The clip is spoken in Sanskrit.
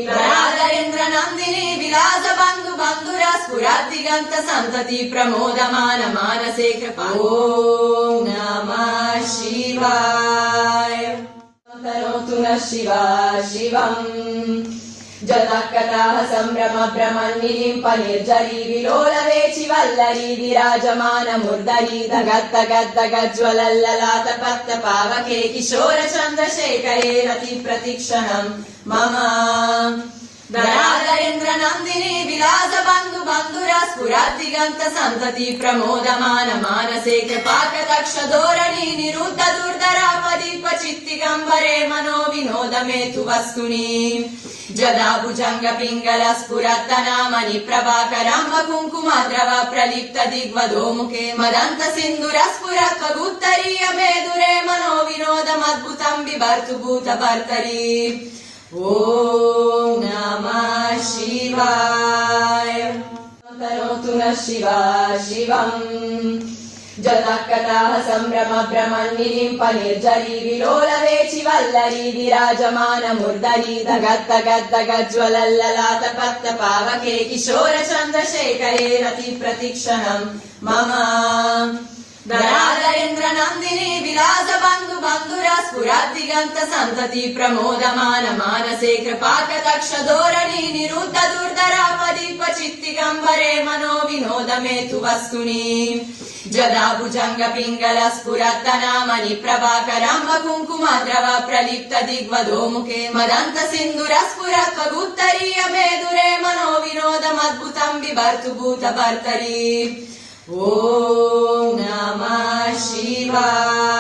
वरादरेन्द्र नन्दिनी विलास बन्धु बन्धुरा स्फुरद्दिगन्त सन्तति प्रमोदमान मानसे कृपा ॐ नमः शिवाय करोतु नः शिवा शिवम् जतः कटाः सम्भ्रम भ्रमन्निलिम्प निर्जरी विलोलवेचि वल्लरी विराजमान मुर्दरी धगद्धगद्धगज्ज्वलल्ललाट पत्त पावके किशोर चन्द्रशेखरे रति प्रतिक्षणम् मम वरादरेन्द्र नन्दिनी विलास बन्धु बन्धुरा स्फुरद्दिगन्त सन्तति प्रमोदमान मानसे कृपाकटाक्ष धोरणी निरुद्ध दुर्धरापदीप चित्तिगम्बरे मनो विनोद मेतु वस्तुनि जदा भुजङ्ग पिङ्गल स्फुरत्तनामनि प्रभाकरम्ब कुङ्कुमद्रव प्रलिप्त दिग्वधोमुखे मदन्त सिन्दूर स्फुरत्वगुत्तरीय मेदुरे मनो विनोदमद्भुतं बिभर्तु भूतभर्तरि ॐ नमः शिवाय करोतु नः शिवा शिवम् जतः कटाः सम्भ्रम भ्रमन्निलिम्प निर्जरी विलोलवेचि वल्लरी विराजमान मुर्दरी धगद्धगद्धगज्ज्वलल्ललाट पत्त पावके किशोर चन्द्रशेखरे रति प्रतिक्षणम् मम वरादरेन्द्र नन्दिनी विलास बन्धु बन्धुरा स्फुरद्दिगन्त सन्तति प्रमोदमान मानसे कृपाकटाक्ष धोरणी निरुद्ध दुर्धरापदीप चित्तिगम्बरे मनो विनोद मेतु वस्तुनि जदा भुजङ्ग पिङ्गल स्फुरत्तनामनि प्रभाकरम्ब कुङ्कुमद्रव प्रलिप्त दिग्वधोमुखे मदन्त सिन्दूर स्फुरत्वगुत्तरीय मेदुरे मनो विनोदमद्भुतं बिभर्तु भूतभर्तरि ॐ नमः शिवाय।